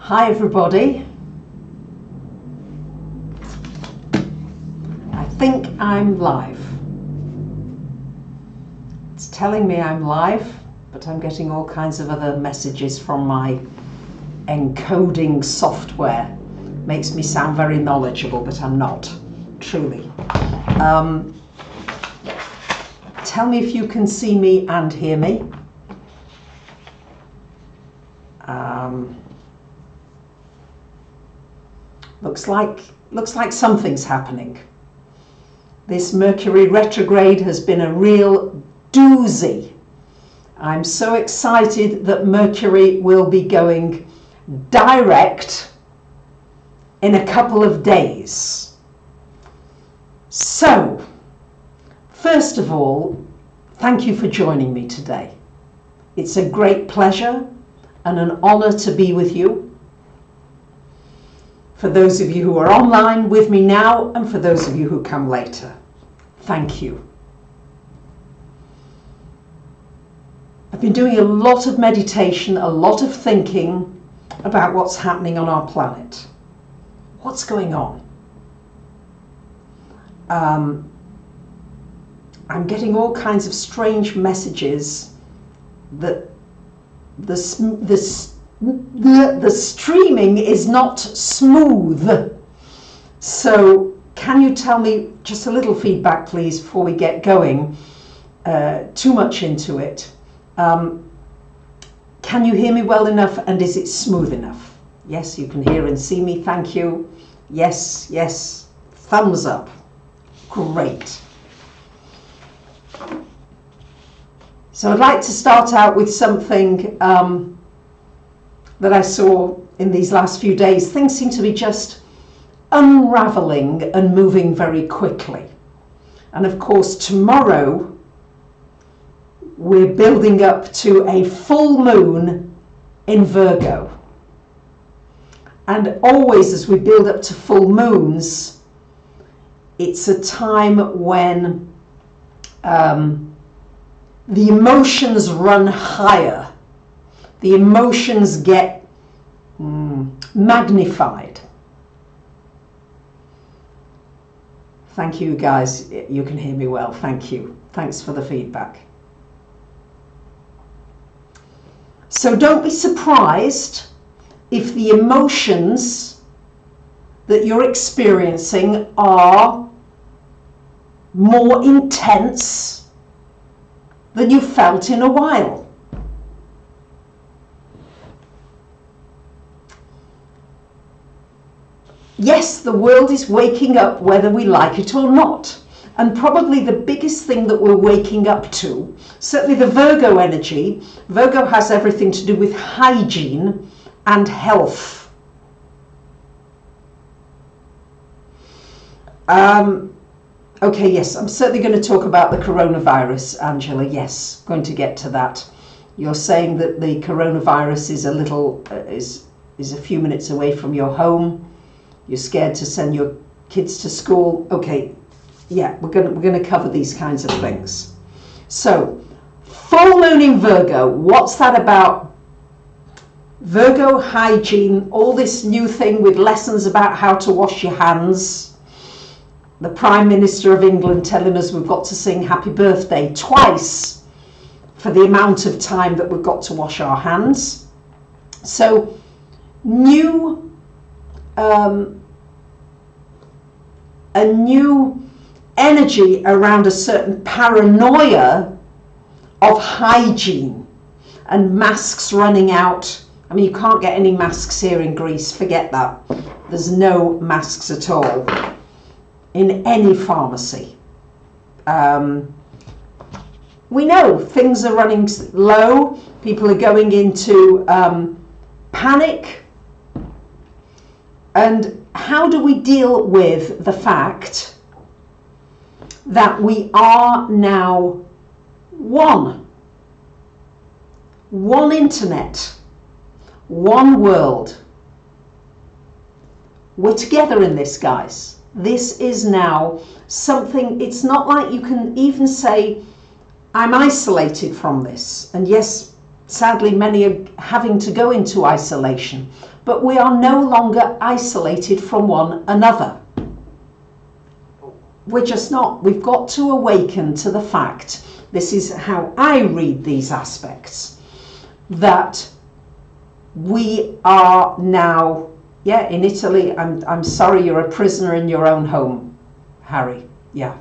Hi everybody. I think I'm live. It's telling me I'm live, but I'm getting all kinds of other messages from my encoding software. Makes me sound very knowledgeable, but I'm not, truly. Tell me if you can see me and hear me. Looks like something's happening. This Mercury retrograde has been a real doozy. I'm so excited that Mercury will be going direct in a couple of days. So, first of all, thank you for joining me today. It's a great pleasure and an honor to be with you. For those of you who are online with me now, and for those of you who come later, thank you. I've been doing a lot of meditation, a lot of thinking about what's happening on our planet. What's going on? I'm getting all kinds of strange messages that the streaming is not smooth. So can you tell me just a little feedback, please, before we get going too much into it? Can you hear me well enough, and is it smooth enough? Yes, you can hear and see me. Thank you. Yes, yes. Thumbs up. Great. So I'd like to start out with something that I saw in these last few days. Things seem to be just unraveling and moving very quickly. And of course, tomorrow we're building up to a full moon in Virgo. And always as we build up to full moons, it's a time when the emotions run higher. The emotions get magnified. Thank you guys, you can hear me well, thank you. Thanks for the feedback. So don't be surprised if the emotions that you're experiencing are more intense than you've felt in a while. Yes, the world is waking up whether we like it or not. And probably the biggest thing that we're waking up to, certainly the Virgo energy, Virgo has everything to do with hygiene and health. Okay, yes, I'm certainly going to talk about the coronavirus, Angela. Yes, going to get to that. You're saying that the coronavirus is is a few minutes away from your home. You're scared to send your kids to school. Okay, yeah, we're going to cover these kinds of things. So, full moon in Virgo. What's that about? Virgo hygiene, all this new thing with lessons about how to wash your hands. The Prime Minister of England telling us we've got to sing happy birthday twice for the amount of time that we've got to wash our hands. So, a new energy around a certain paranoia of hygiene and masks running out. I mean, you can't get any masks here in Greece, forget that. There's no masks at all in any pharmacy. We know things are running low, people are going into panic. And how do we deal with the fact that we are now one internet, one world? We're together in this, guys. This is now something, it's not like you can even say, I'm isolated from this. And yes, sadly, many are having to go into isolation. but we are no longer isolated from one another. We're just not. We've got to awaken to the fact, this is how I read these aspects, that we are now, yeah, in Italy, I'm sorry, you're a prisoner in your own home, Harry, yeah.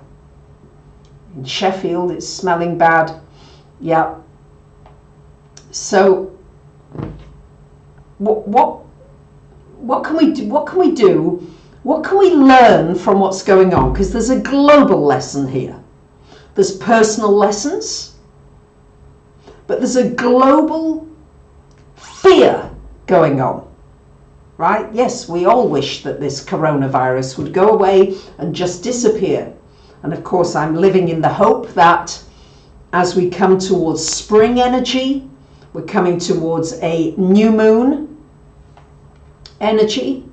In Sheffield, it's smelling bad, yeah. So, what can we do? What can we do? What can we learn from what's going on? Because there's a global lesson here. There's personal lessons, but there's a global fear going on, right? Yes, we all wish that this coronavirus would go away and just disappear. And of course, I'm living in the hope that as we come towards spring energy, we're coming towards a new moon energy.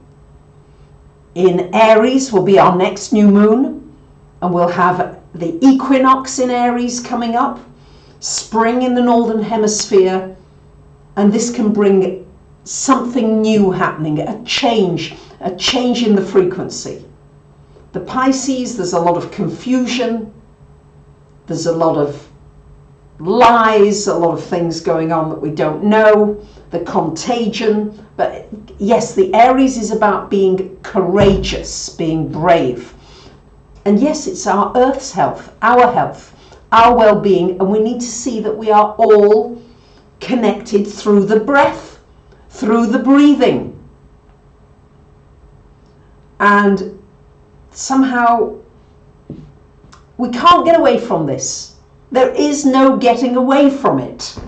In Aries will be our next new moon, and we'll have the equinox in Aries coming up, spring in the northern hemisphere, and this can bring something new happening, a change in the frequency. The Pisces, there's a lot of confusion, there's a lot of lies, a lot of things going on that we don't know, the contagion. But yes, the Aries is about being courageous, being brave. And yes, it's our Earth's health, our well-being, and we need to see that we are all connected through the breath, through the breathing. And somehow we can't get away from this. There is no getting away from it.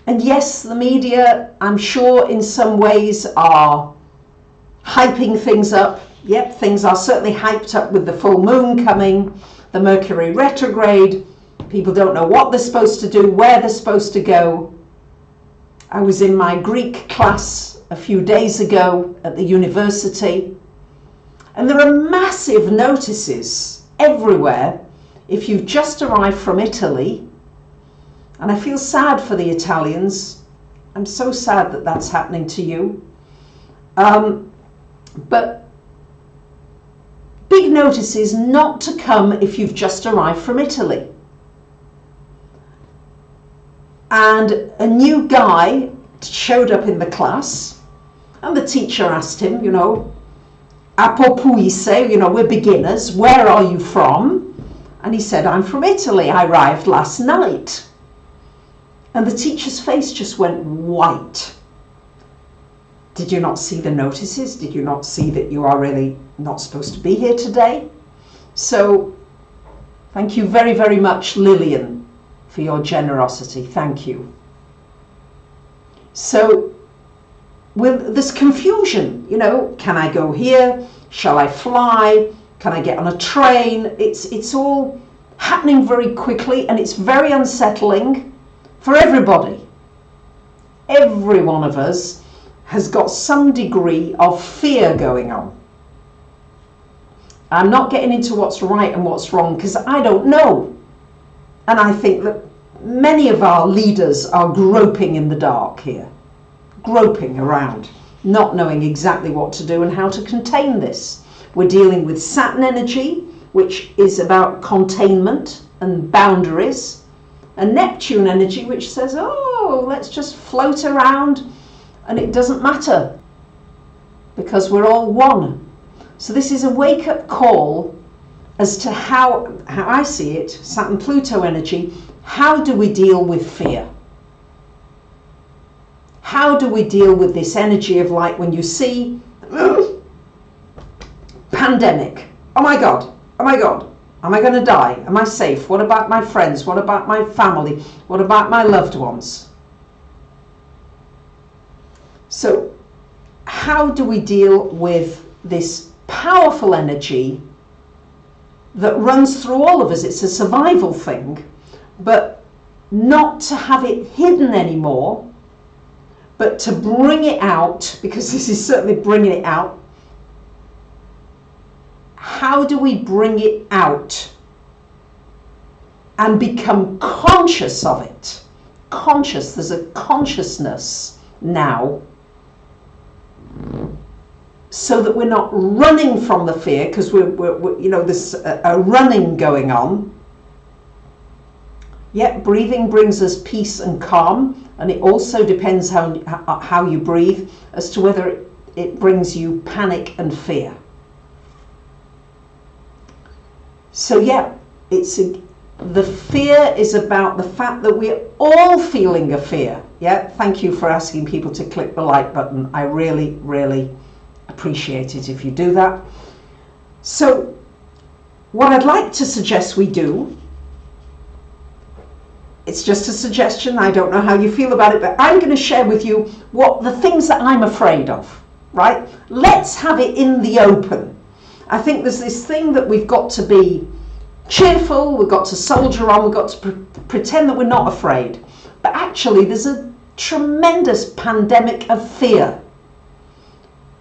And yes, the media, I'm sure in some ways, are hyping things up. Yep, things are certainly hyped up with the full moon coming, the Mercury Retrograde. People don't know what they're supposed to do, where they're supposed to go. I was in my Greek class a few days ago at the university, and there are massive notices everywhere. If you've just arrived from Italy, and I feel sad for the Italians, I'm so sad that that's happening to you, but big notices not to come if you've just arrived from Italy. And a new guy showed up in the class, and the teacher asked him, apopuise, we're beginners, where are you from? And he said, I'm from Italy, I arrived last night. And the teacher's face just went white. Did you not see the notices? Did you not see that you are really not supposed to be here today? So, thank you very, very much, Lillian, for your generosity. Thank you. So, with this confusion, can I go here? Shall I fly? Can I get on a train? It's all happening very quickly, and it's very unsettling for everybody. Every one of us has got some degree of fear going on. I'm not getting into what's right and what's wrong because I don't know. And I think that many of our leaders are groping in the dark here, groping around, not knowing exactly what to do and how to contain this. We're dealing with Saturn energy, which is about containment and boundaries, and Neptune energy, which says, oh, let's just float around and it doesn't matter because we're all one. So this is a wake-up call as to how I see it, Saturn-Pluto energy. How do we deal with fear? How do we deal with this energy of, like, when you see pandemic, oh my God, am I going to die? Am I safe? What about my friends? What about my family? What about my loved ones? So how do we deal with this powerful energy that runs through all of us? It's a survival thing, but not to have it hidden anymore, but to bring it out, because this is certainly bringing it out. How do we bring it out and become conscious of it? Conscious, there's a consciousness now so that we're not running from the fear, because we're you know, there's a running going on. Yet breathing brings us peace and calm, and it also depends how you breathe as to whether it brings you panic and fear. So yeah, the fear is about the fact that we're all feeling a fear. Yeah, thank you for asking people to click the like button. I really, really appreciate it if you do that. So what I'd like to suggest we do, it's just a suggestion, I don't know how you feel about it, but I'm going to share with you what the things that I'm afraid of, right? Let's have it in the open. I think there's this thing that we've got to be cheerful, we've got to soldier on, we've got to pretend that we're not afraid. But actually there's a tremendous pandemic of fear.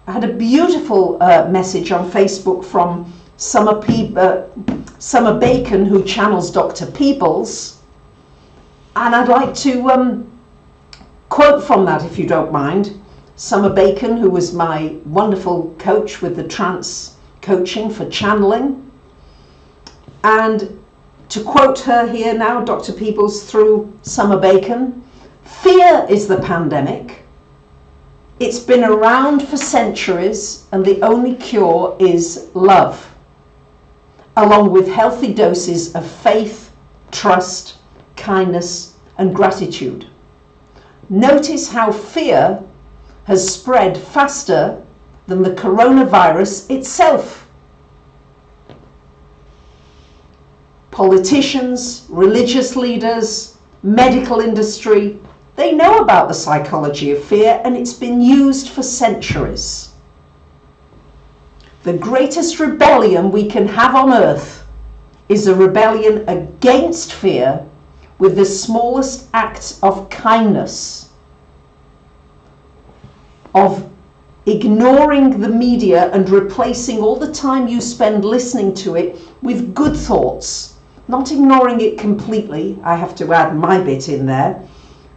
I had a beautiful message on Facebook from Summer Bacon, who channels Dr. Peebles, and I'd like to quote from that, if you don't mind. Summer Bacon, who was my wonderful coach with the trance coaching for channeling. And to quote her here now, Dr. Peebles through Summer Bacon, fear is the pandemic. It's been around for centuries, and the only cure is love, along with healthy doses of faith, trust, kindness, and gratitude. Notice how fear has spread faster than the coronavirus itself. Politicians, religious leaders, medical industry, they know about the psychology of fear, and it's been used for centuries. The greatest rebellion we can have on earth is a rebellion against fear with the smallest acts of kindness, of ignoring the media and replacing all the time you spend listening to it with good thoughts. Not ignoring it completely, I have to add my bit in there,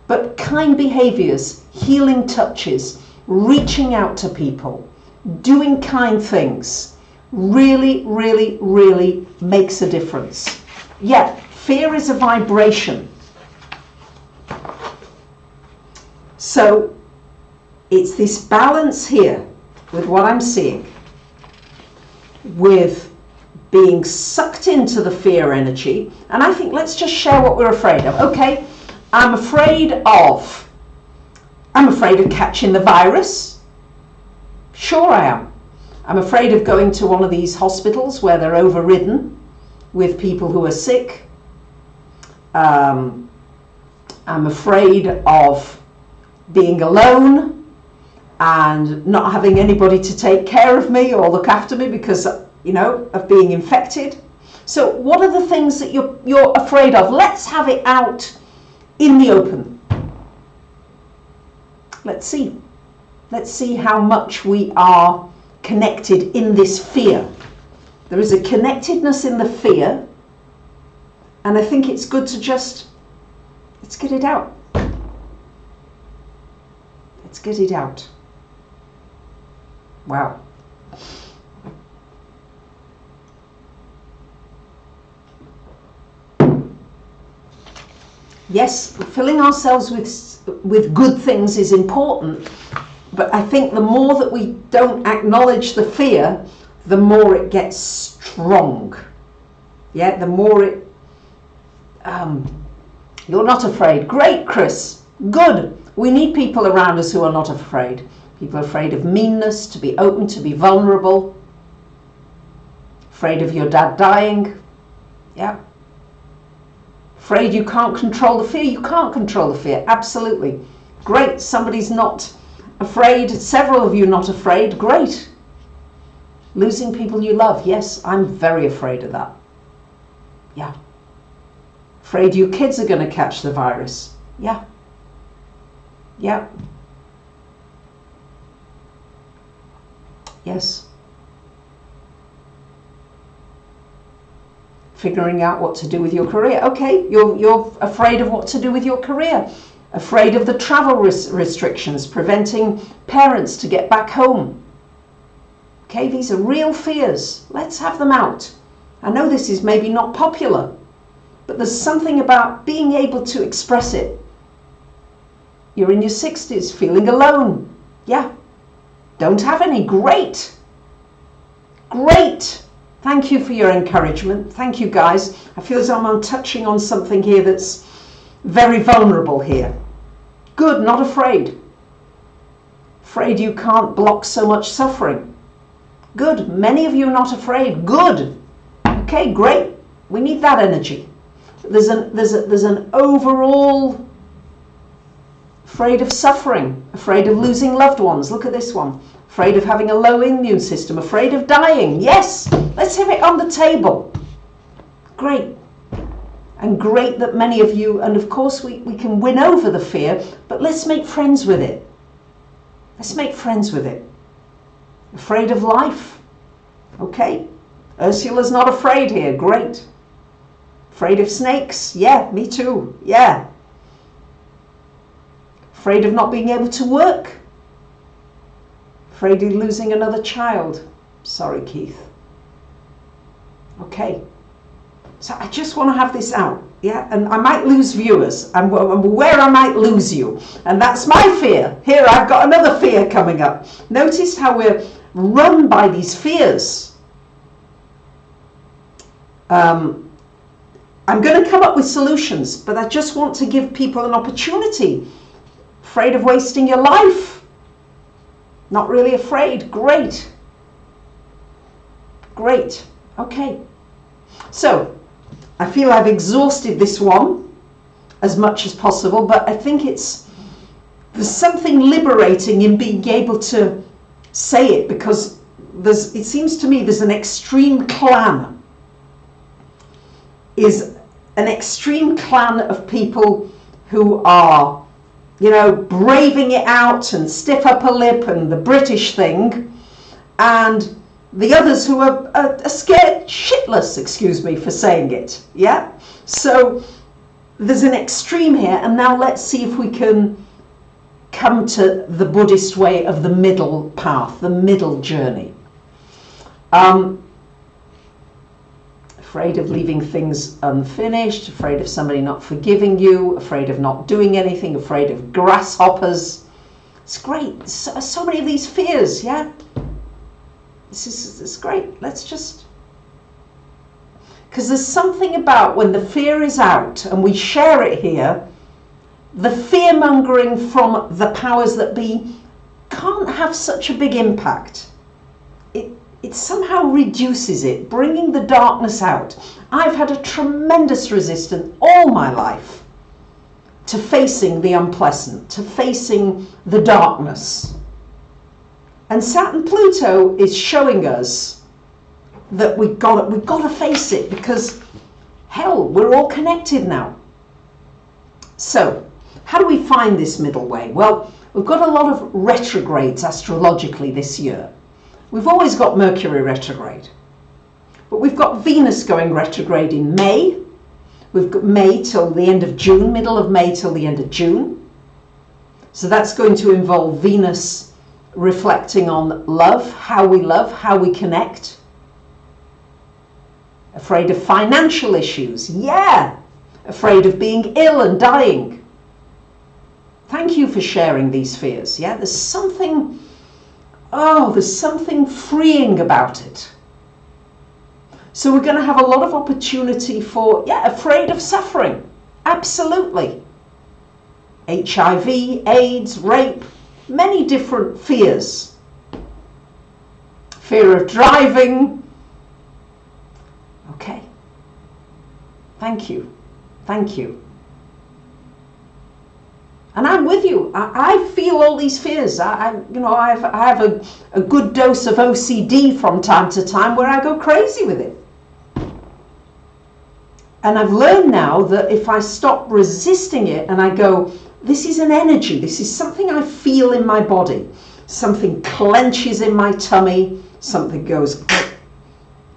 but kind behaviors, healing touches, reaching out to people, doing kind things, really, really, really makes a difference. Yeah, fear is a vibration. So it's this balance here with what I'm seeing, with being sucked into the fear energy. And I think let's just share what we're afraid of. Okay, I'm afraid of catching the virus. Sure I am. I'm afraid of going to one of these hospitals where they're overridden with people who are sick. I'm afraid of being alone and not having anybody to take care of me or look after me because, you know, of being infected. So what are the things that you're afraid of? Let's have it out in the open. Let's see how much we are connected in this fear. There is a connectedness in the fear, and I think it's good to let's get it out. Let's get it out. Wow. Yes, filling ourselves with good things is important, but I think the more that we don't acknowledge the fear, the more it gets strong. Yeah, the more it... you're not afraid. Great, Chris. Good. We need people around us who are not afraid. People are afraid of meanness, to be open, to be vulnerable. Afraid of your dad dying. Yeah. Afraid you can't control the fear. You can't control the fear. Absolutely. Great. Somebody's not afraid. Several of you not afraid. Great. Losing people you love. Yes, I'm very afraid of that. Yeah. Afraid your kids are going to catch the virus. Yeah. Yeah. Yes. Figuring out what to do with your career. Okay, you're afraid of what to do with your career. Afraid of the travel restrictions preventing parents to get back home. Okay, these are real fears. Let's have them out. I know this is maybe not popular, but there's something about being able to express it. You're in your 60s, feeling alone. Yeah. Don't have any. Great. Great. Thank you for your encouragement. Thank you, guys. I feel as though I'm touching on something here that's very vulnerable here. Good, not afraid. Afraid you can't block so much suffering. Good. Many of you are not afraid. Good. Okay, great. We need that energy. There's an overall afraid of suffering, afraid of losing loved ones. Look at this one. Afraid of having a low immune system, afraid of dying. Yes, let's have it on the table. Great. And great that many of you, and of course we can win over the fear, but let's make friends with it. Let's make friends with it. Afraid of life. Okay. Ursula's not afraid here. Great. Afraid of snakes. Yeah, me too. Yeah. Afraid of not being able to work. Afraid of losing another child. Sorry, Keith. Okay. So I just want to have this out. Yeah, and I might lose viewers. I'm aware I might lose you. And that's my fear. Here, I've got another fear coming up. Notice how we're run by these fears. I'm going to come up with solutions, but I just want to give people an opportunity. Afraid of wasting your life? Not really afraid. Great. Great. Okay. So, I feel I've exhausted this one as much as possible, but I think there's something liberating in being able to say it, because it seems to me there's an extreme clan. Is an extreme clan of people who are, you know, braving it out and stiff upper lip and the British thing, and the others who are scared shitless, excuse me for saying it. Yeah. So there's an extreme here, and now let's see if we can come to the Buddhist way of the middle path, the middle journey. Afraid of leaving things unfinished, afraid of somebody not forgiving you, afraid of not doing anything, afraid of grasshoppers. It's great. So many of these fears, yeah? This is great. Let's just... Because there's something about when the fear is out and we share it here, the fear-mongering from the powers that be can't have such a big impact. It somehow reduces it, bringing the darkness out. I've had a tremendous resistance all my life to facing the unpleasant, to facing the darkness. And Saturn Pluto is showing us that we've got to face it, because hell, we're all connected now. So, how do we find this middle way? Well, we've got a lot of retrogrades astrologically this year. We've always got Mercury retrograde, but we've got Venus going retrograde in May. We've got May till the end of June, middle of May till the end of June. So that's going to involve Venus reflecting on love, how we connect. Afraid of financial issues, yeah. Afraid of being ill and dying. Thank you for sharing these fears, yeah. There's something freeing about it. So we're going to have a lot of opportunity for, afraid of suffering. Absolutely. HIV, AIDS, rape, many different fears. Fear of driving. Okay. Thank you. Thank you. And I'm with you. I feel all these fears. I have a good dose of OCD from time to time where I go crazy with it. And I've learned now that if I stop resisting it and I go, this is an energy, this is something I feel in my body, something clenches in my tummy, something goes,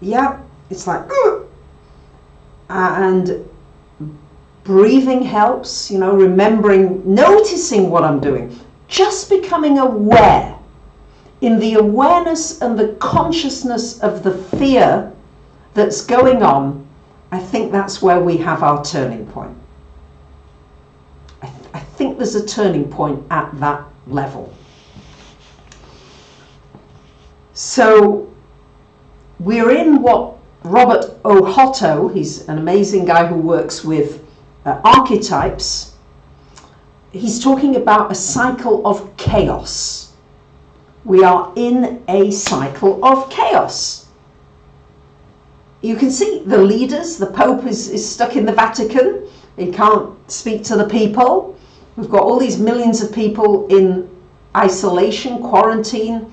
yeah, it's like, and Breathing helps, remembering, noticing what I'm doing. Just becoming aware. In the awareness and the consciousness of the fear that's going on, I think that's where we have our turning point. I think there's a turning point at that level. So we're in what Robert Ohotto, he's an amazing guy who works with archetypes, he's talking about a cycle of chaos. We are in a cycle of chaos. You can see the leaders, the Pope is stuck in the Vatican. He can't speak to the people. We've got all these millions of people in isolation, quarantine.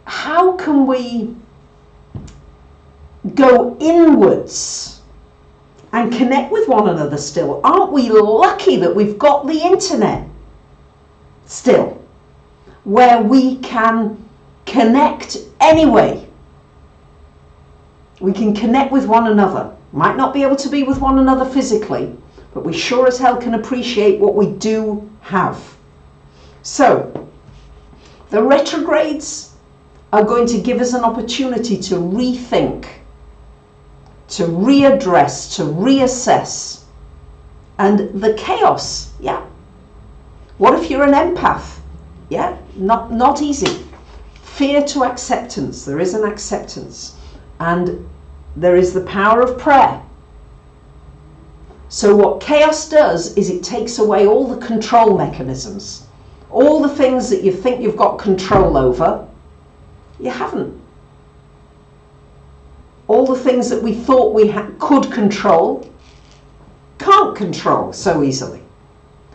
How can we go inwards and connect with one another still? Aren't we lucky that we've got the internet still, where we can connect anyway? We can connect with one another. Might not be able to be with one another physically, but we sure as hell can appreciate what we do have. So, the retrogrades are going to give us an opportunity to rethink, to readdress, to reassess. And the chaos, yeah. What if you're an empath? Yeah, not easy. Fear to acceptance. There is an acceptance. And there is the power of prayer. So what chaos does is it takes away all the control mechanisms. All the things that you think you've got control over, you haven't. All the things that we thought we could control, can't control so easily.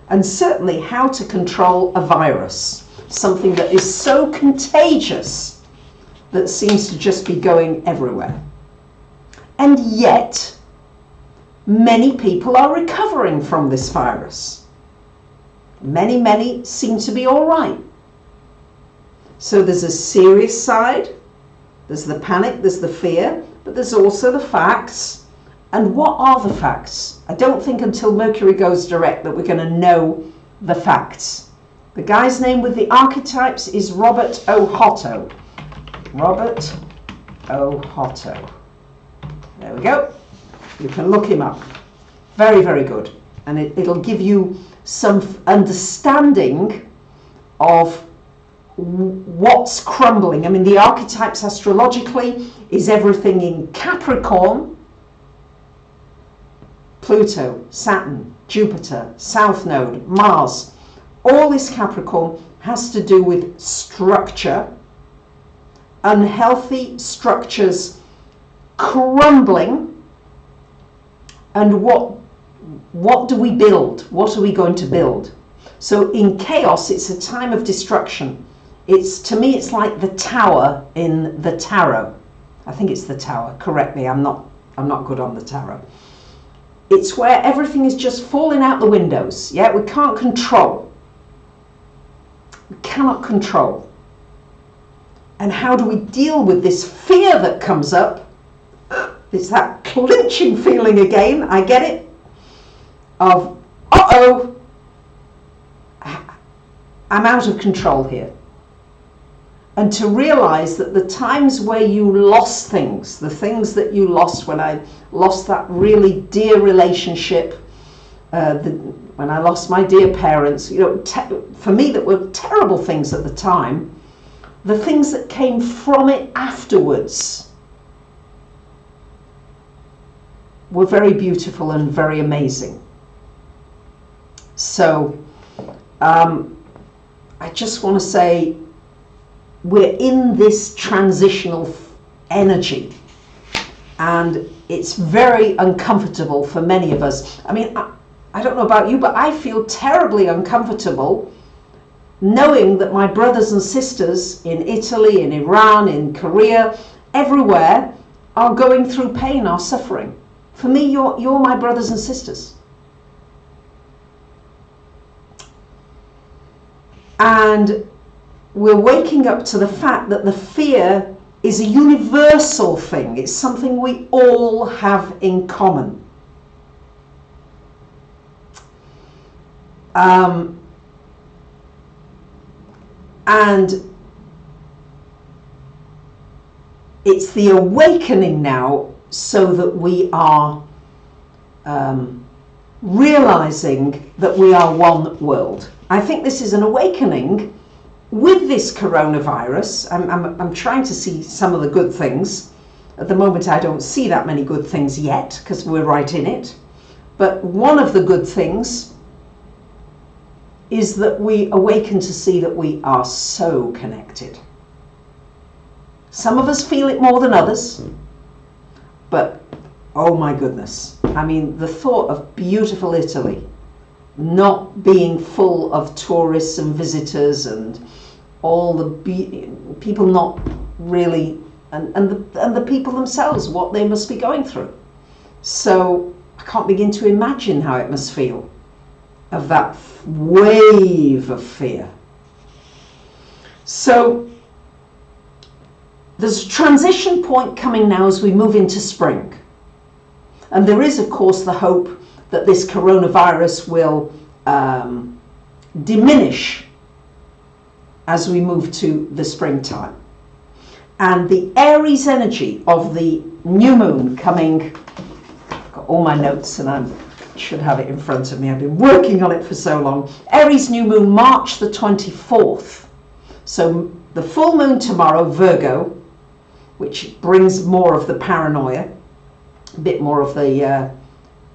And certainly how to control a virus, something that is so contagious that seems to just be going everywhere. And yet, many people are recovering from this virus. Many seem to be all right. So there's a serious side, there's the panic, there's the fear, but there's also the facts. And what are the facts? I don't think until Mercury goes direct that we're going to know the facts. The guy's name with the archetypes is Robert Ohotto. Robert Ohotto. There we go. You can look him up. Very good. And it'll give you some understanding of what's crumbling. I mean, the archetypes astrologically is everything in Capricorn, Pluto, Saturn, Jupiter, South Node, Mars. All this Capricorn has to do with structure, unhealthy structures crumbling, and what do we build? What are we going to build? So in chaos, it's a time of destruction. To me, it's like the tower in the tarot. I think it's the tower. Correct me. I'm not good on the tarot. It's where everything is just falling out the windows. Yeah, we can't control. We cannot control. And how do we deal with this fear that comes up? It's that clinching feeling again. I get it. Of, uh-oh, I'm out of control here. And to realize that the times where you lost things, the things that you lost, when I lost that really dear relationship, when I lost my dear parents, for me that were terrible things at the time, the things that came from it afterwards were very beautiful and very amazing. So I just want to say, we're in this transitional energy, and it's very uncomfortable for many of us. I mean, I don't know about you, but I feel terribly uncomfortable knowing that my brothers and sisters in Italy, in Iran, in Korea, everywhere, are going through pain, are suffering. For me, you're my brothers and sisters. And we're waking up to the fact that the fear is a universal thing. It's something we all have in common. And it's the awakening now, so that we are realizing that we are one world. I think this is an awakening with this coronavirus. I'm trying to see some of the good things. At the moment, I don't see that many good things yet, because we're right in it. But one of the good things is that we awaken to see that we are so connected. Some of us feel it more than others, but oh my goodness. I mean, the thought of beautiful Italy not being full of tourists and visitors and all the people not really, and the people themselves, what they must be going through. So I can't begin to imagine how it must feel, of that wave of fear. So there's a transition point coming now as we move into spring. And there is, of course, the hope that this coronavirus will diminish as we move to the springtime. And the Aries energy of the new moon coming, I've got all my notes and I should have it in front of me. I've been working on it for so long. Aries new moon, March the 24th. So the full moon tomorrow, Virgo, which brings more of the paranoia, a bit more of the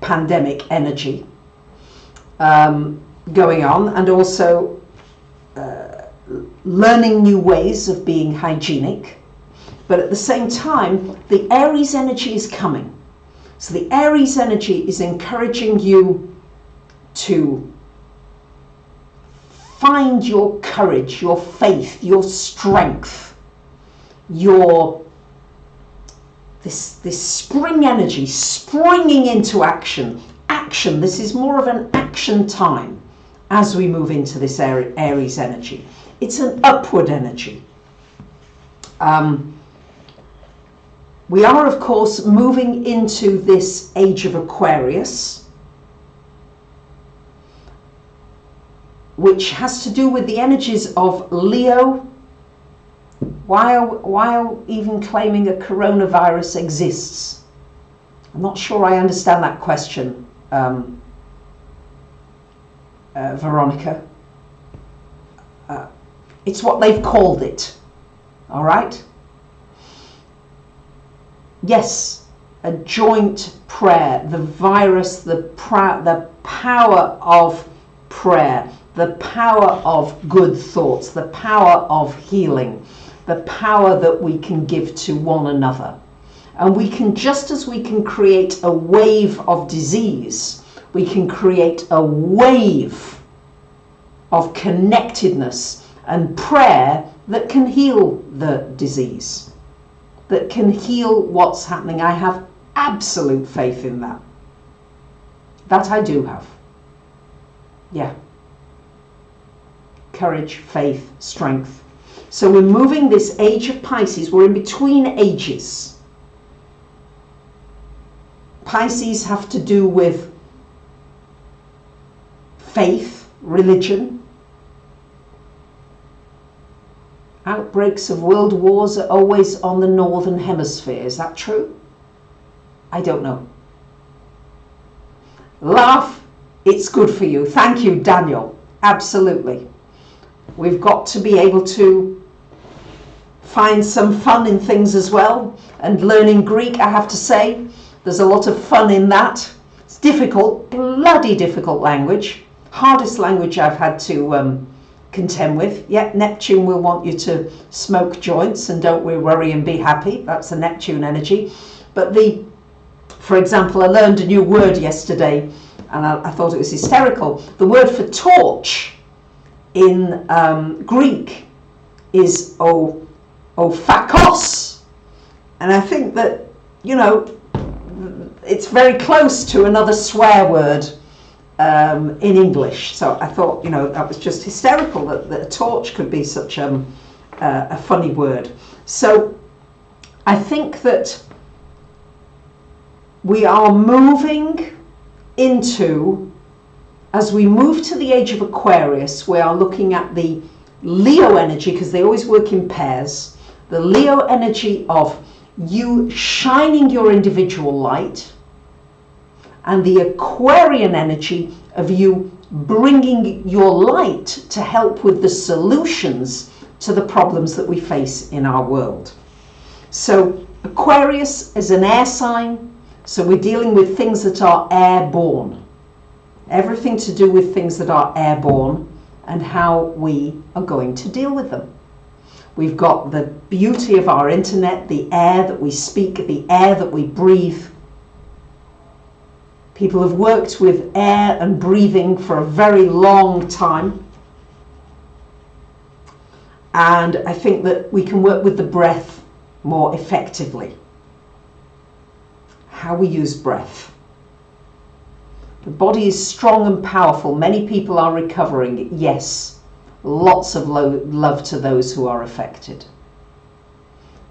pandemic energy going on, and also learning new ways of being hygienic. But at the same time, the Aries energy is coming. So the Aries energy is encouraging you to find your courage, your faith, your strength, this spring energy, springing into action. Action, this is more of an action time as we move into this Aries energy. It's an upward energy. We are, of course, moving into this age of Aquarius, which has to do with the energies of Leo. Why are even claiming a coronavirus exists? I'm not sure I understand that question, Veronica. It's what they've called it, all right? Yes, a joint prayer, the virus, the power of prayer, the power of good thoughts, the power of healing, the power that we can give to one another. And we can, just as we can create a wave of disease, we can create a wave of connectedness and prayer that can heal the disease, that can heal what's happening. I have absolute faith in that. That I do have. Yeah. Courage, faith, strength. So we're moving this age of Pisces. We're in between ages. Pisces have to do with faith, religion. Outbreaks of world wars are always on the northern hemisphere. Is that true? I don't know. Laugh, it's good for you. Thank you, Daniel. Absolutely. We've got to be able to find some fun in things as well. And learning Greek, I have to say, there's a lot of fun in that. It's difficult, bloody difficult language. Hardest language I've had to contend with. Yeah, Neptune will want you to smoke joints and don't we worry and be happy. That's the Neptune energy. But for example, I learned a new word yesterday and I thought it was hysterical. The word for torch in Greek is ophakos. And I think that, you know, it's very close to another swear word in English. So I thought, you know, that was just hysterical that a torch could be such a funny word. So I think that we are moving into as we move to the age of Aquarius, we are looking at the Leo energy, because they always work in pairs, the Leo energy of you shining your individual light, and the Aquarian energy of you bringing your light to help with the solutions to the problems that we face in our world. So Aquarius is an air sign, so we're dealing with things that are airborne. Everything to do with things that are airborne and how we are going to deal with them. We've got the beauty of our internet, the air that we speak, the air that we breathe. People have worked with air and breathing for a very long time. And I think that we can work with the breath more effectively. How we use breath. The body is strong and powerful. Many people are recovering. Yes, lots of love to those who are affected.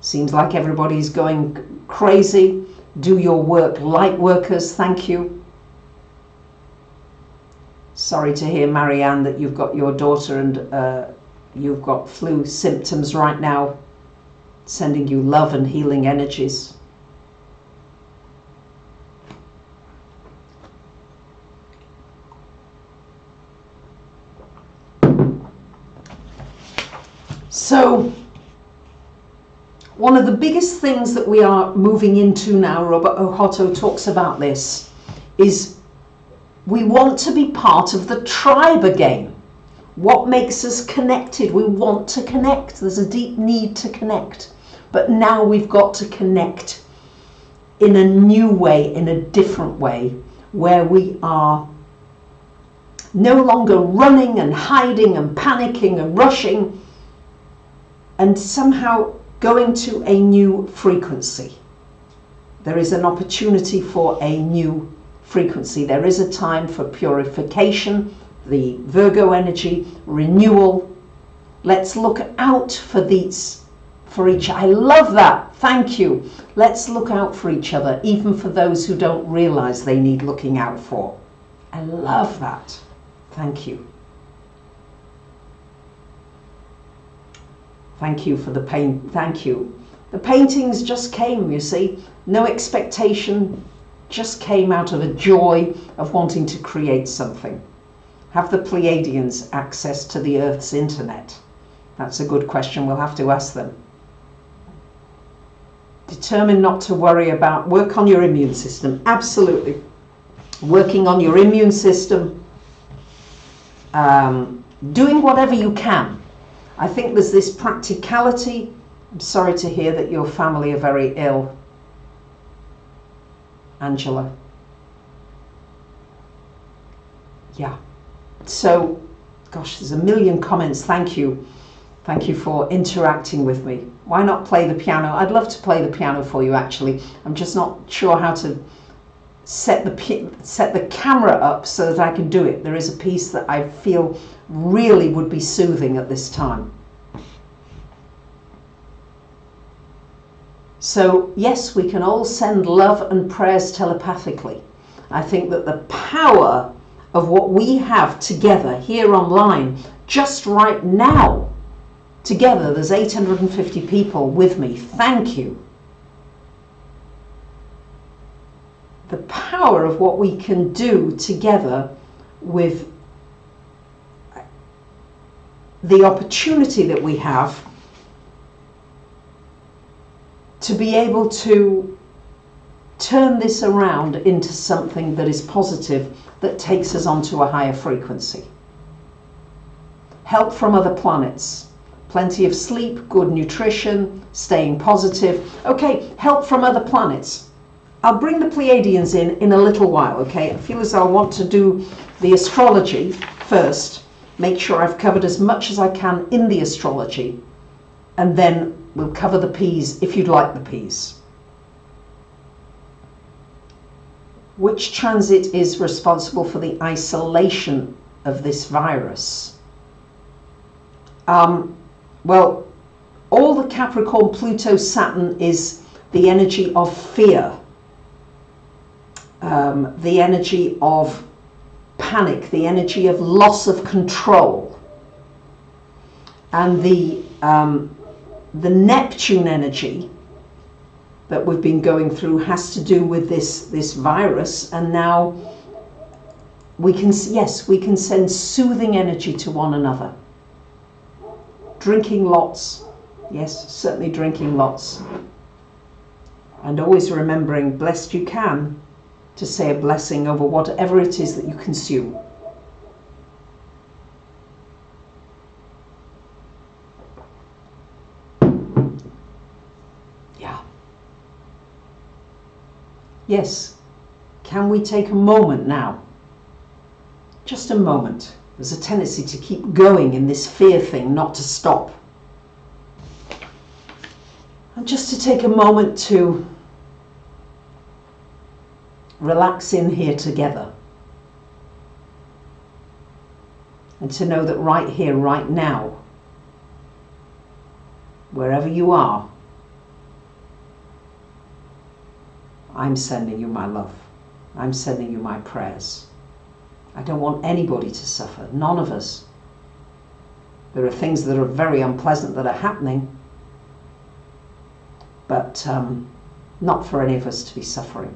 Seems like everybody's going crazy. Do your work, light workers, thank you. Sorry to hear, Marianne, that you've got your daughter and you've got flu symptoms right now. Sending you love and healing energies. So, one of the biggest things that we are moving into now, Robert Ohotto talks about this, is we want to be part of the tribe again. What makes us connected? We want to connect. There's a deep need to connect. But now we've got to connect in a new way, in a different way, where we are no longer running and hiding and panicking and rushing, and somehow going to a new frequency. There is an opportunity for a new frequency. There is a time for purification, the Virgo energy, renewal. Let's look out for each. I love that. Thank you. Let's look out for each other, even for those who don't realize they need looking out for. I love that. Thank you. Thank you for the paint. Thank you. The paintings just came, you see. No expectation, just came out of a joy of wanting to create something. Have the Pleiadians access to the Earth's internet? That's a good question. We'll have to ask them. Determined not to worry about, work on your immune system. Absolutely. Working on your immune system. Doing whatever you can. I think there's this practicality. I'm sorry to hear that your family are very ill, Angela. Yeah. So, gosh, there's a million comments. Thank you. Thank you for interacting with me. Why not play the piano? I'd love to play the piano for you, actually. I'm just not sure how to set the camera up so that I can do it. There is a piece that I feel really would be soothing at this time. So yes, we can all send love and prayers telepathically. I think that the power of what we have together here online, just right now, together, there's 850 people with me. Thank you. The power of what we can do together with the opportunity that we have to be able to turn this around into something that is positive, that takes us onto a higher frequency. Help from other planets. Plenty of sleep, good nutrition, staying positive. Okay, help from other planets. I'll bring the Pleiadians in a little while, okay? I feel as though I want to do the astrology first. Make sure I've covered as much as I can in the astrology. And then we'll cover the P's if you'd like the P's. Which transit is responsible for the isolation of this virus? Well, all the Capricorn, Pluto, Saturn is the energy of fear, the energy of panic, the energy of loss of control. And the Neptune energy that we've been going through has to do with this virus, and now we can send soothing energy to one another. Drinking lots, yes, certainly drinking lots, and always remembering, blessed you can, to say a blessing over whatever it is that you consume. Yes, can we take a moment now? Just a moment. There's a tendency to keep going in this fear thing, not to stop. And just to take a moment to relax in here together. And to know that right here, right now, wherever you are, I'm sending you my love. I'm sending you my prayers. I don't want anybody to suffer, none of us. There are things that are very unpleasant that are happening, but not for any of us to be suffering.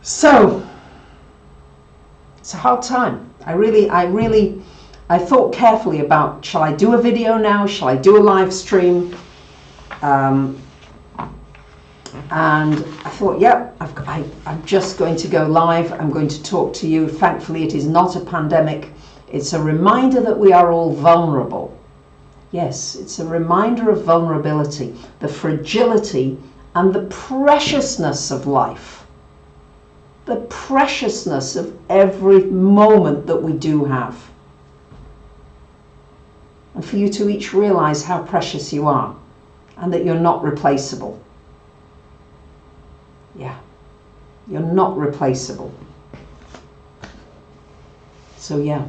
So, it's a hard time. I thought carefully about, shall I do a video now? Shall I do a live stream? And I thought, yep, I'm just going to go live. I'm going to talk to you. Thankfully, it is not a pandemic. It's a reminder that we are all vulnerable. Yes, it's a reminder of vulnerability, the fragility and the preciousness of life. The preciousness of every moment that we do have. And for you to each realize how precious you are and that you're not replaceable. Yeah, you're not replaceable. So yeah.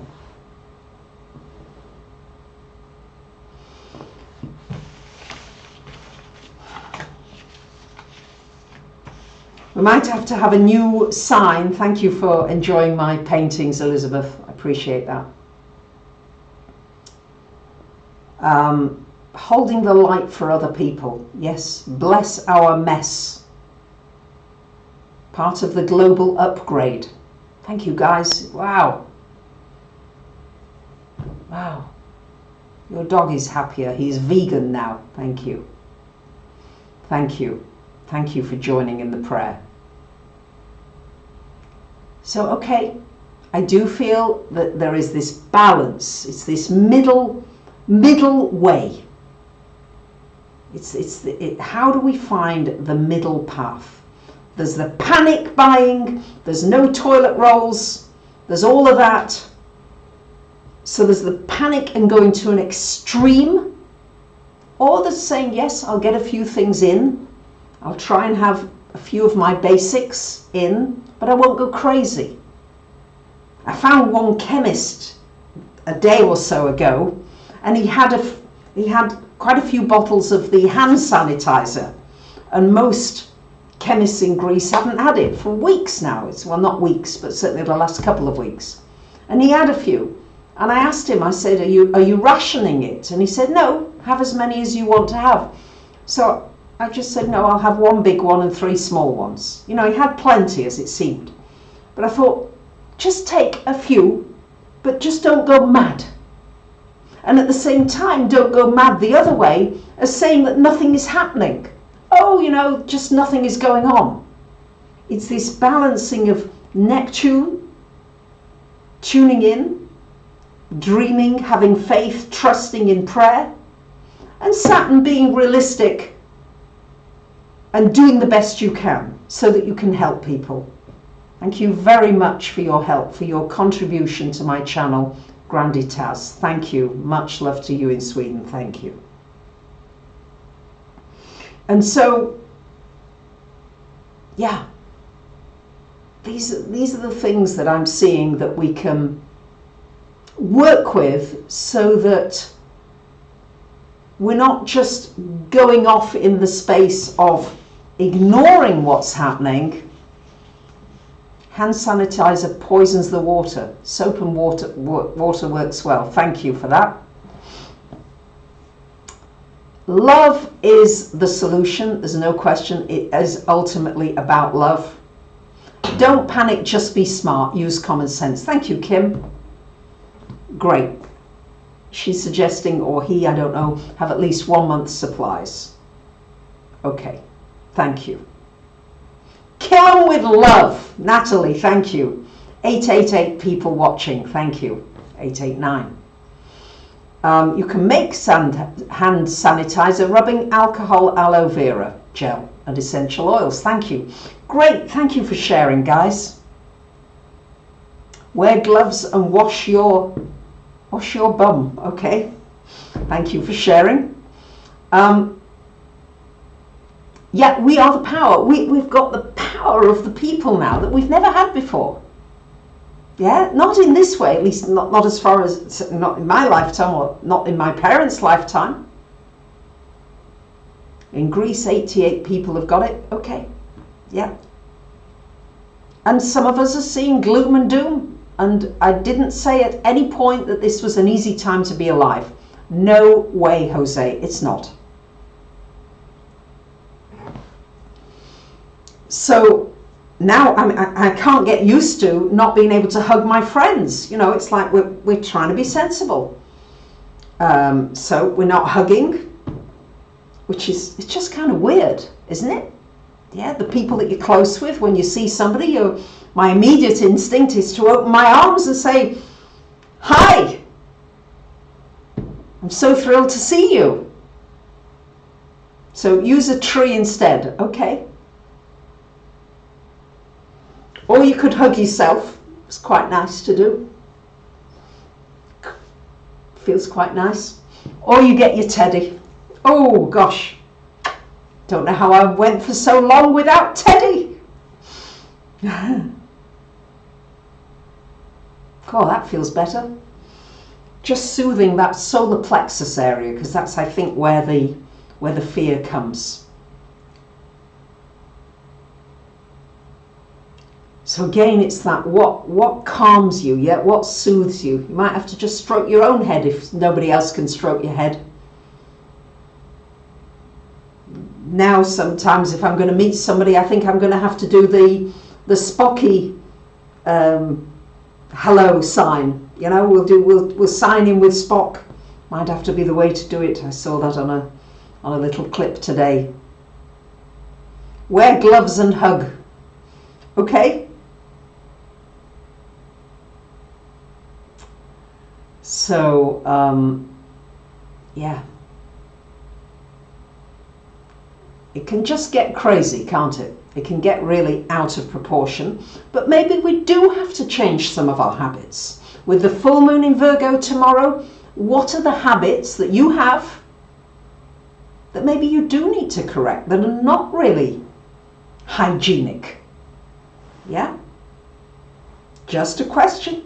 We might have to have a new sign. Thank you for enjoying my paintings, Elizabeth. I appreciate that. Holding the light for other people. Yes, bless our mess. Part of the global upgrade. Thank you, guys. Wow. Wow. Your dog is happier. He's vegan now. Thank you. Thank you. Thank you for joining in the prayer. So, okay, I do feel that there is this balance. It's this middle way. How do we find the middle path? There's the panic buying, there's no toilet rolls, there's all of that. So there's the panic and going to an extreme, or there's saying, yes, I'll get a few things in. I'll try and have a few of my basics in, but I won't go crazy. I found one chemist a day or so ago, and he had quite a few bottles of the hand sanitizer, and most chemists in Greece haven't had it for weeks now. Well, not weeks, but certainly the last couple of weeks. And he had a few. And I asked him, I said, are you rationing it? And he said, no, have as many as you want to have. So I just said, no, I'll have one big one and 3 small ones. You know, he had plenty, as it seemed. But I thought, just take a few, but just don't go mad. And at the same time, don't go mad the other way, as saying that nothing is happening. Oh, you know, just nothing is going on. It's this balancing of Neptune, tuning in, dreaming, having faith, trusting in prayer, and Saturn being realistic and doing the best you can so that you can help people. Thank you very much for your help, for your contribution to my channel, Grandi Taz. Thank you. Much love to you in Sweden. Thank you. And so, yeah, these are the things that I'm seeing that we can work with so that we're not just going off in the space of ignoring what's happening Hand sanitizer poisons the water. Soap and water works well. Thank you for that. Love is the solution. There's no question. It is ultimately about love. Don't panic, just be smart. Use common sense. Thank you, Kim. Great. She's suggesting, or he, I don't know, have at least 1 month's supplies. Okay. Thank you. Kill them with love. Natalie, thank you. 888 people watching. Thank you. 889. You can make hand sanitizer rubbing alcohol, aloe vera gel and essential oils. Thank you. Great. Thank you for sharing, guys. Wear gloves and wash your bum. Okay. Thank you for sharing. Yeah, we are the power. We've got the power of the people now that we've never had before. Yeah, not in this way, at least not as far as, not in my lifetime or not in my parents' lifetime. In Greece, 88 people have got it. Okay, yeah. And some of us are seeing gloom and doom. And I didn't say at any point that this was an easy time to be alive. No way, Jose, it's not. So now I can't get used to not being able to hug my friends. You know, it's like we're trying to be sensible. So we're not hugging, which is, it's just kind of weird, isn't it? Yeah, the people that you're close with, when you see somebody, my immediate instinct is to open my arms and say, hi, I'm so thrilled to see you. So use a tree instead, okay? Or you could hug yourself. It's quite nice to do. Feels quite nice. Or you get your teddy. Oh gosh. Don't know how I went for so long without Teddy. Oh, that feels better. Just soothing that solar plexus area, because that's, I think, where the fear comes. So again, it's that what calms you, yeah, what soothes you. You might have to just stroke your own head if nobody else can stroke your head. Now sometimes if I'm going to meet somebody, I think I'm going to have to do the Spocky hello sign. You know, we'll sign in with Spock. Might have to be the way to do it. I saw that on a little clip today. Wear gloves and hug. Okay. So, yeah. It can just get crazy, can't it? It can get really out of proportion. But maybe we do have to change some of our habits. With the full moon in Virgo tomorrow, what are the habits that you have that maybe you do need to correct, that are not really hygienic? Yeah? Just a question.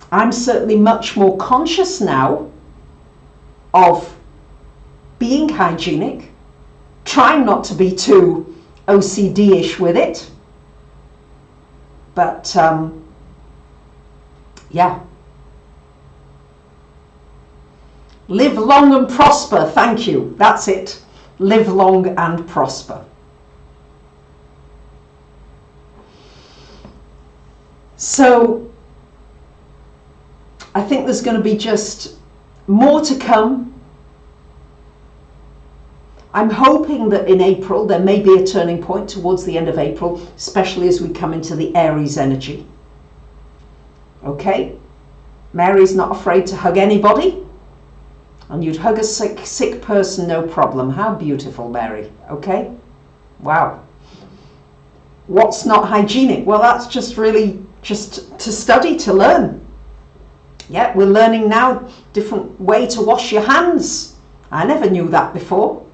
I'm certainly much more conscious now of being hygienic, trying not to be too OCD-ish with it. But, yeah. Live long and prosper. Thank you. That's it. Live long and prosper. So, I think there's going to be just more to come. I'm hoping that in April there may be a turning point towards the end of April, especially as we come into the Aries energy. Okay? Mary's not afraid to hug anybody, and you'd hug a sick person, no problem. How beautiful, Mary. Okay? Wow. What's not hygienic? Well, that's just really just to study, to learn. Yeah, we're learning now different way to wash your hands. I never knew that before.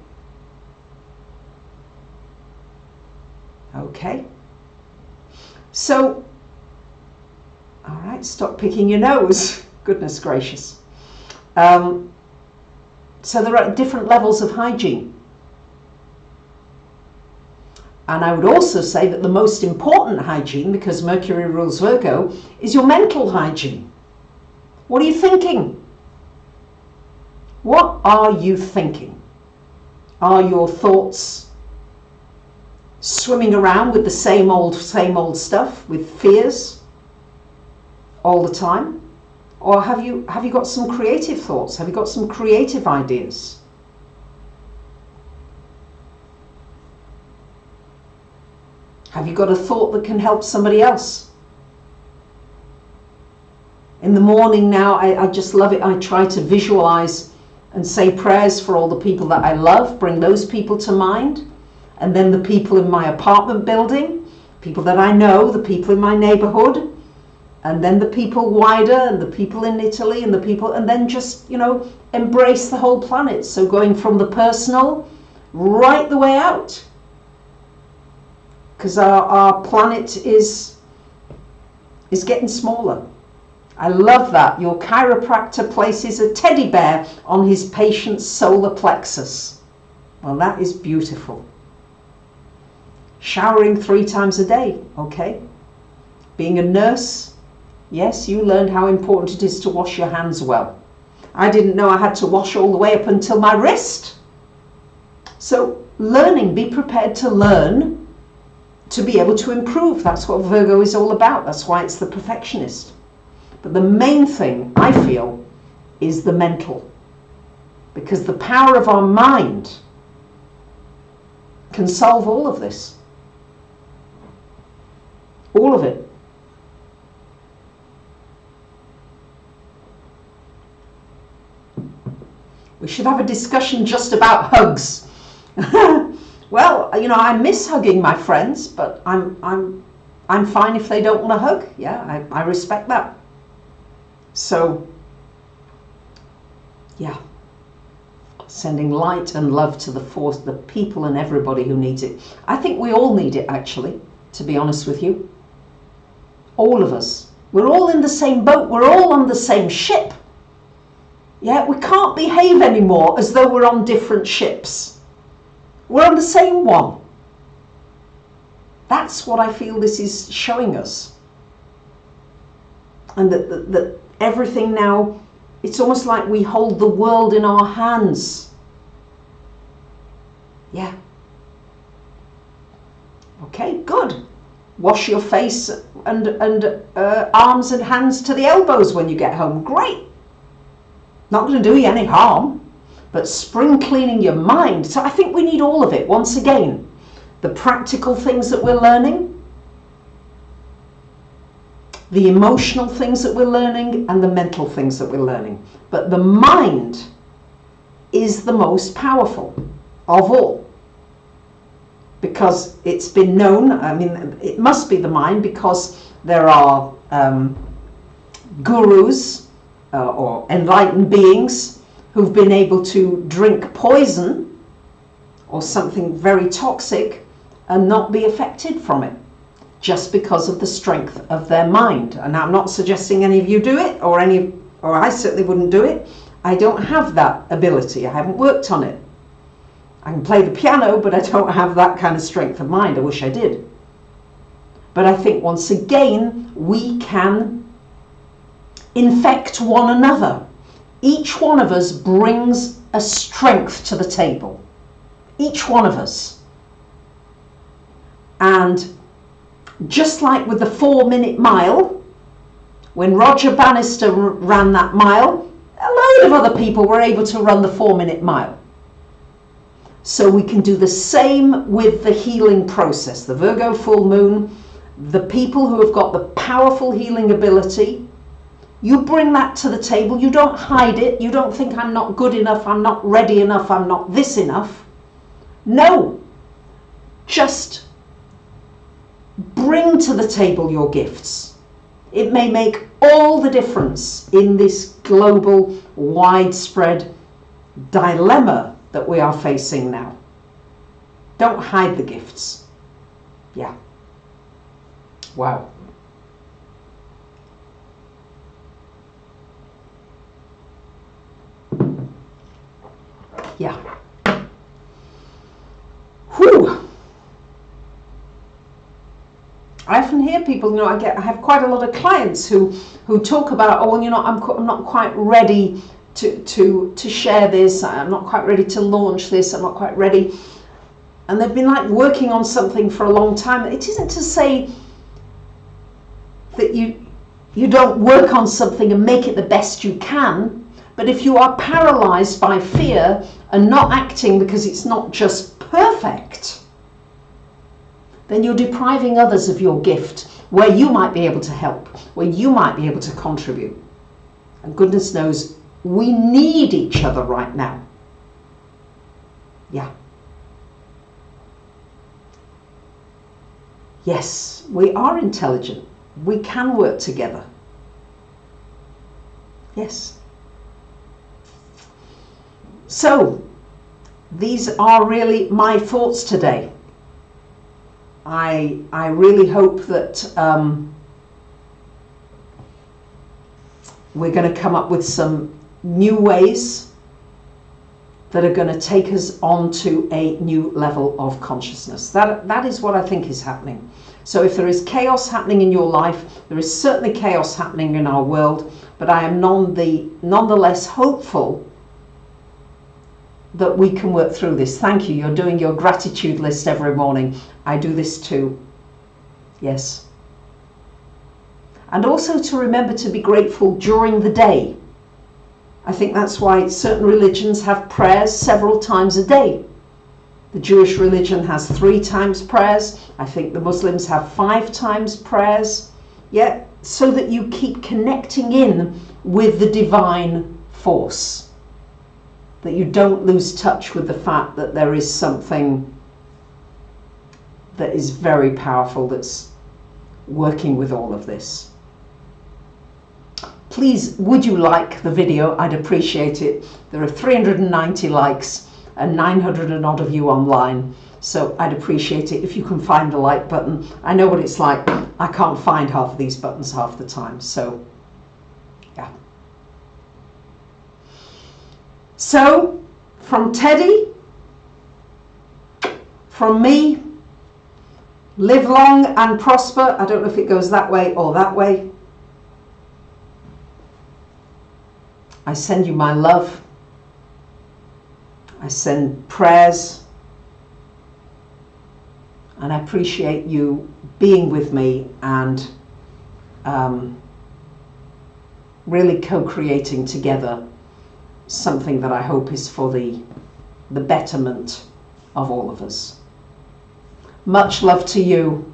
Okay. So, all right, stop picking your nose. Goodness gracious. So there are different levels of hygiene. And I would also say that the most important hygiene, because Mercury rules Virgo, is your mental hygiene. What are you thinking? What are you thinking? Are your thoughts swimming around with the same old stuff, with fears all the time? Or have you got some creative thoughts? Have you got some creative ideas? Have you got a thought that can help somebody else? In the morning now, I just love it. I try to visualize and say prayers for all the people that I love, bring those people to mind, and then the people in my apartment building, people that I know, the people in my neighborhood, and then the people wider, and the people in Italy, and the people, and then just, you know, embrace the whole planet. So going from the personal right the way out, because our planet is getting smaller. I love that. Your chiropractor places a teddy bear on his patient's solar plexus. Well, that is beautiful. Showering 3 times a day, okay? Being a nurse, yes, you learned how important it is to wash your hands well. I didn't know I had to wash all the way up until my wrist. So learning, be prepared to learn to be able to improve. That's what Virgo is all about. That's why it's the perfectionist. But the main thing, I feel, is the mental. Because the power of our mind can solve all of this. All of it. We should have a discussion just about hugs. Well, you know, I miss hugging my friends, but I'm fine if they don't want to hug. Yeah, I respect that. So, yeah, sending light and love to the people and everybody who needs it. I think we all need it, actually, to be honest with you. All of us. We're all in the same boat. We're all on the same ship. Yeah, we can't behave anymore as though we're on different ships. We're on the same one. That's what I feel this is showing us. And that everything now, it's almost like we hold the world in our hands. Yeah. Okay, good. Wash your face and arms and hands to the elbows when you get home. Great. Not going to do you any harm. But spring cleaning your mind. So I think we need all of it. Once again, the practical things that we're learning, the emotional things that we're learning, and the mental things that we're learning. But the mind is the most powerful of all. Because it's been known, I mean, it must be the mind, because there are gurus or enlightened beings who've been able to drink poison or something very toxic and not be affected from it, just because of the strength of their mind. And I'm not suggesting any of you do it, or I certainly wouldn't do it. I don't have that ability. I haven't worked on it. I can play the piano, but I don't have that kind of strength of mind. I wish I did. But I think once again, we can infect one another. Each one of us brings a strength to the table. Each one of us. And just like with the 4-minute mile, when Roger Bannister ran that mile, a load of other people were able to run the 4-minute mile. So we can do the same with the healing process. The Virgo full moon, the people who have got the powerful healing ability, you bring that to the table. You don't hide it. You don't think I'm not good enough, I'm not ready enough, I'm not this enough. No. Just bring to the table your gifts. It may make all the difference in this global, widespread dilemma that we are facing now. Don't hide the gifts. Yeah. Wow. Yeah. Whew. I often hear people, you know, I have quite a lot of clients who talk about, oh, well, you know, I'm not quite ready to share this. I'm not quite ready to launch this. I'm not quite ready. And they've been like working on something for a long time. It isn't to say that you don't work on something and make it the best you can, but if you are paralyzed by fear and not acting because it's not just perfect, then you're depriving others of your gift, where you might be able to help, where you might be able to contribute. And goodness knows, we need each other right now. Yeah. Yes, we are intelligent. We can work together. Yes. So, these are really my thoughts today. I really hope that we're going to come up with some new ways that are going to take us on to a new level of consciousness. That is what I think is happening. So if there is chaos happening in your life, there is certainly chaos happening in our world, but I am nonetheless hopeful that we can work through this. Thank you. You're doing your gratitude list every morning. I do this too. Yes. And also to remember to be grateful during the day. I think that's why certain religions have prayers several times a day. The Jewish religion has 3 times prayers. I think the Muslims have 5 times prayers. Yeah, so that you keep connecting in with the divine force. That you don't lose touch with the fact that there is something that is very powerful that's working with all of this. Please, would you like the video? I'd appreciate it. There are 390 likes and 900 and odd of you online. So I'd appreciate it if you can find the like button. I know what it's like. I can't find half of these buttons half the time. So, yeah. So, from Teddy, from me, live long and prosper. I don't know if it goes that way or that way. I send you my love. I send prayers. And I appreciate you being with me and really co-creating together something that I hope is for the betterment of all of us. Much love to you.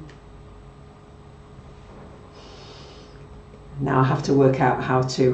Now I have to work out how to